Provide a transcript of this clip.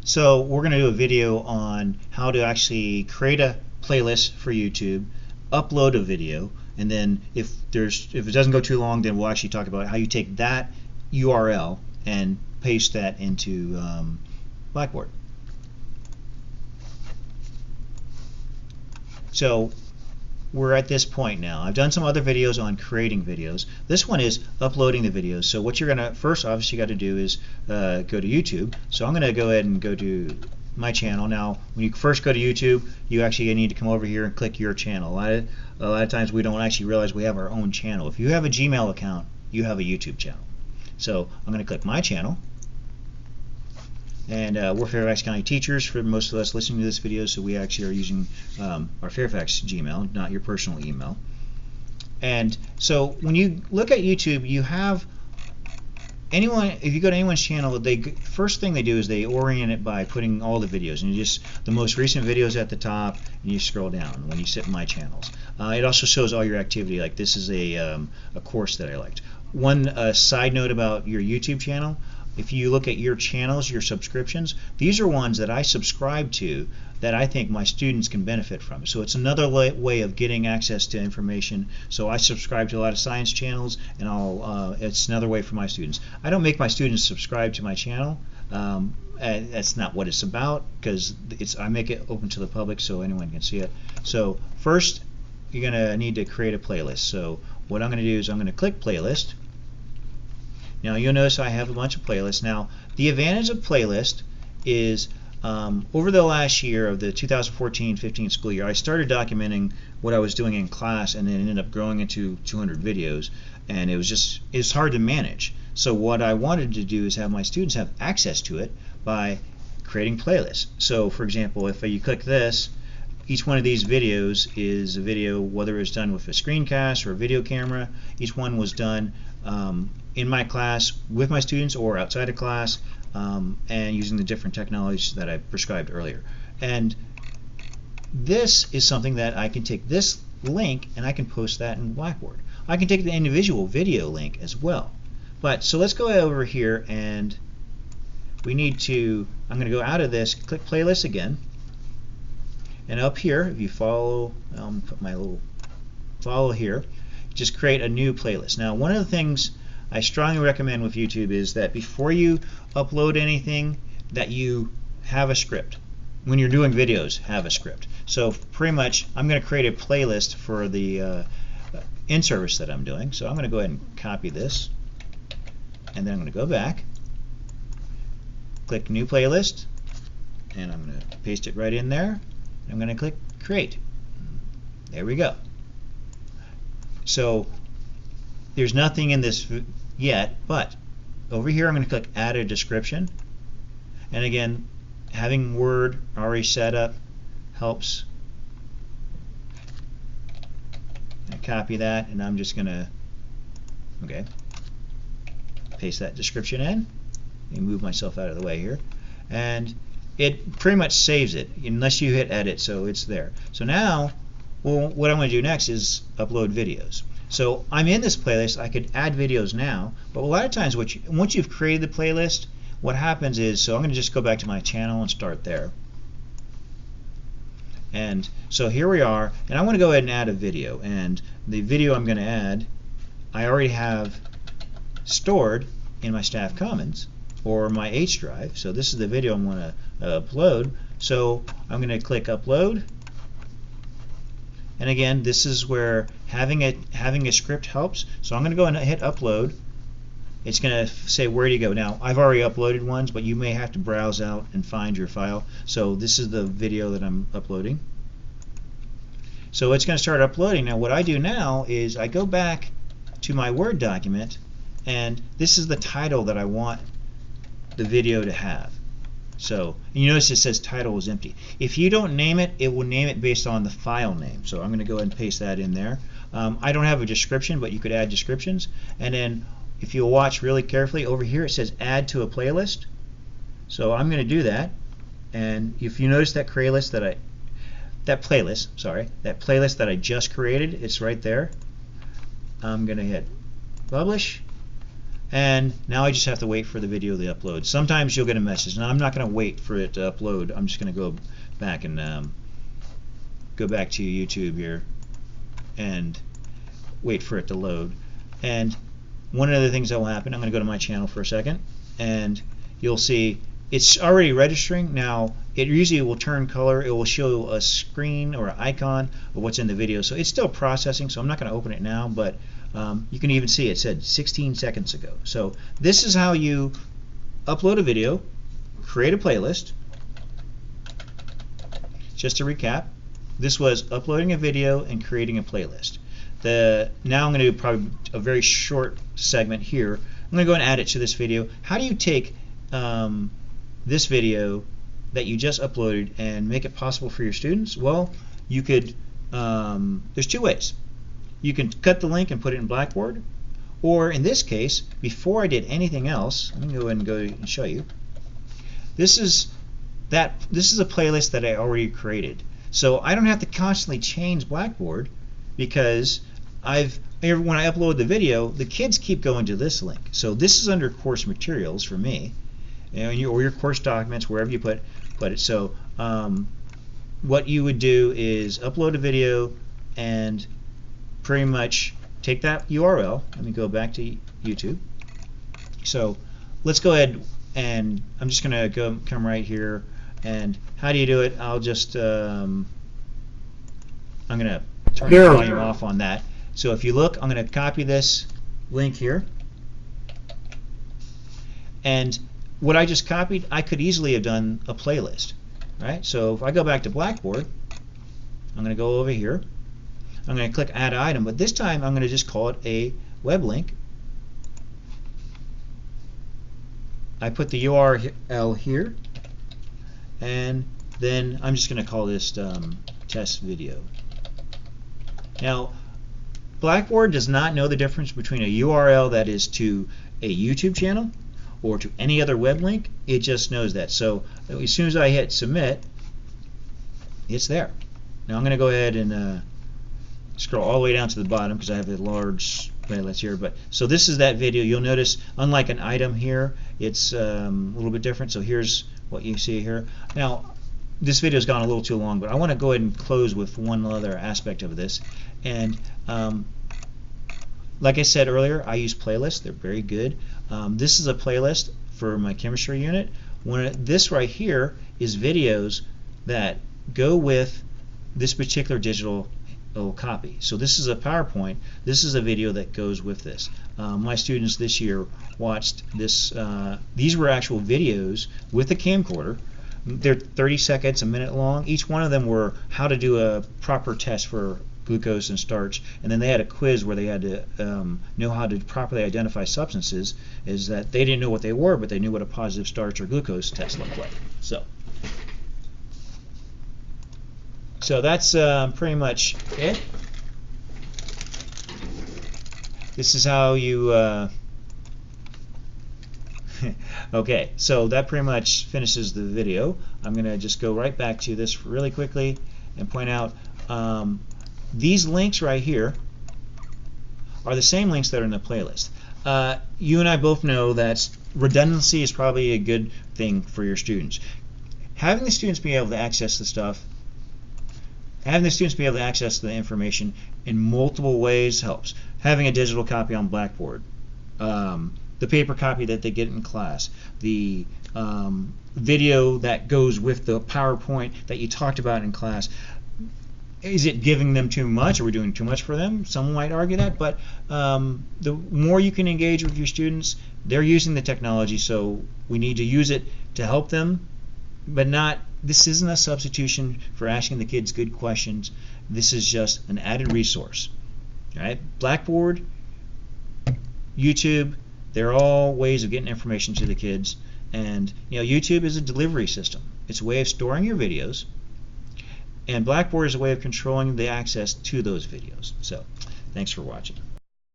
So we're going to do a video on how to actually create a playlist for YouTube, upload a video, and then if it doesn't go too long, then we'll actually talk about how you take that URL and paste that into Blackboard. So we're at this point now. I've done some other videos on creating videos. This one is uploading the videos. So what you're going to first obviously got to do is go to YouTube. So I'm going to go ahead and go to my channel. Now when you first go to YouTube, you actually need to come over here and click your channel. A lot of times we don't actually realize we have our own channel. If you have a Gmail account, you have a YouTube channel. So I'm going to click my channel. And we're Fairfax County teachers for most of us listening to this video, so we actually are using our Fairfax Gmail, not your personal email. And so when you look at YouTube, you have anyone, if you go to anyone's channel, first thing they do is they orient it by putting all the videos, and you just the most recent videos at the top, and you scroll down when you sit in my channels. It also shows all your activity, like this is a course that I liked. One side note about your YouTube channel: if you look at your channels, your subscriptions, these are ones that I subscribe to that I think my students can benefit from. So it's another way of getting access to information. So I subscribe to a lot of science channels, and it's another way for my students. I don't make my students subscribe to my channel. That's not what it's about, because I make it open to the public so anyone can see it. So first, you're going to need to create a playlist. So what I'm going to do is I'm going to click playlist. Now you'll notice I have a bunch of playlists. Now the advantage of playlist is over the last year of the 2014-15 school year, I started documenting what I was doing in class, and then it ended up growing into 200 videos, and it's hard to manage. So what I wanted to do is have my students have access to it by creating playlists. So for example, if you click this, each one of these videos is a video, whether it's done with a screencast or a video camera. Each one was done in my class with my students or outside of class, and using the different technologies that I prescribed earlier. And this is something that I can take this link and I can post that in Blackboard. I can take the individual video link as well. But so let's go over here, and I'm going to go out of this, click playlist again, and up here, if you follow, I'll put my little follow here, just create a new playlist. Now one of the things I strongly recommend with YouTube is that before you upload anything, that you have a script. When you're doing videos, have a script. So pretty much I'm going to create a playlist for the in-service that I'm doing. So I'm going to go ahead and copy this, and then I'm going to go back, click new playlist, and I'm going to paste it right in there. I'm going to click create. There we go. So there's nothing in this yet, but over here I'm going to click add a description, and again, having Word already set up helps. I copy that, and I'm just going to paste that description in. Let me move myself out of the way here, and it pretty much saves it unless you hit edit, so it's there. So now, well, what I'm going to do next is upload videos. So I'm in this playlist. I could add videos now, but a lot of times once you've created the playlist, what happens is, so I'm going to just go back to my channel and start there. And so here we are, and I want to go ahead and add a video. And the video I'm going to add, I already have stored in my Staff Commons or my H drive. So this is the video I'm going to upload. So I'm going to click upload. And again, this is where having a script helps. So I'm going to go and hit upload. It's going to say where to go. Now I've already uploaded ones, but you may have to browse out and find your file. So this is the video that I'm uploading. So it's going to start uploading. Now what I do now is I go back to my Word document, and this is the title that I want the video to have. So you notice it says title is empty. If you don't name it, it will name it based on the file name. So I'm going to go ahead and paste that in there. I don't have a description, but you could add descriptions. And then if you'll watch really carefully, over here it says add to a playlist. So I'm going to do that. And if you notice that playlist that I just created, it's right there. I'm going to hit publish. and now I just have to wait for the video to upload. Sometimes you'll get a message. Now I'm not going to wait for it to upload. I'm just going to go back and go back to YouTube here and wait for it to load. And one of the things that will happen, I'm going to go to my channel for a second, and you'll see it's already registering. Now it usually will turn color. It will show a screen or an icon of what's in the video. So it's still processing, so I'm not going to open it now, but you can even see it said 16 seconds ago. So this is how you upload a video, create a playlist. Just to recap, this was uploading a video and creating a playlist. Now I'm going to do probably a very short segment here. I'm going to go and add it to this video. How do you take this video that you just uploaded and make it possible for your students? Well, you could, there's two ways. You can cut the link and put it in Blackboard, or in this case, before I did anything else, let me go ahead and go and show you. This is a playlist that I already created. So I don't have to constantly change Blackboard, because when I upload the video, the kids keep going to this link. So this is under course materials for me, or your course documents, wherever you put it. So what you would do is upload a video and pretty much take that URL. Let me go back to YouTube. So let's go ahead, and I'm just going to come right here. And how do you do it? I'll just I'm going to turn the volume off on that. So if you look, I'm going to copy this link here, and what I just copied, I could easily have done a playlist, right? So if I go back to Blackboard, I'm going to go over here. I'm going to click Add Item, but this time I'm going to just call it a web link. I put the URL here, and then I'm just going to call this test video. Now, Blackboard does not know the difference between a URL that is to a YouTube channel or to any other web link. It just knows that. So as soon as I hit submit, it's there. Now I'm going to go ahead and scroll all the way down to the bottom because I have a large playlist here. But so this is that video. You'll notice, unlike an item here, it's a little bit different. So here's what you see here. Now this video's gone a little too long, but I want to go ahead and close with one other aspect of this. And like I said earlier, I use playlists. They're very good. This is a playlist for my chemistry unit. This right here is videos that go with this particular digital copy. So this is a PowerPoint. This is a video that goes with this. My students this year watched this. These were actual videos with a camcorder. They're 30 seconds, a minute long. Each one of them were how to do a proper test for glucose and starch, and then they had a quiz where they had to know how to properly identify substances. Is that they didn't know what they were, but they knew what a positive starch or glucose test looked like. So that's pretty much it. This is how you okay, so that pretty much finishes the video. I'm going to just go right back to this really quickly and point out these links right here are the same links that are in the playlist. You and I both know that redundancy is probably a good thing for your students. Having the students be able to access the stuff, having the students be able to access the information in multiple ways helps. Having a digital copy on Blackboard, the paper copy that they get in class, the video that goes with the PowerPoint that you talked about in class. Is it giving them too much? Are we doing too much for them? Some might argue that, but the more you can engage with your students, they're using the technology, so we need to use it to help them, but not. This isn't a substitution for asking the kids good questions. This is just an added resource. All right? Blackboard, YouTube, they're all ways of getting information to the kids. And YouTube is a delivery system. It's a way of storing your videos, and Blackboard is a way of controlling the access to those videos. So, thanks for watching.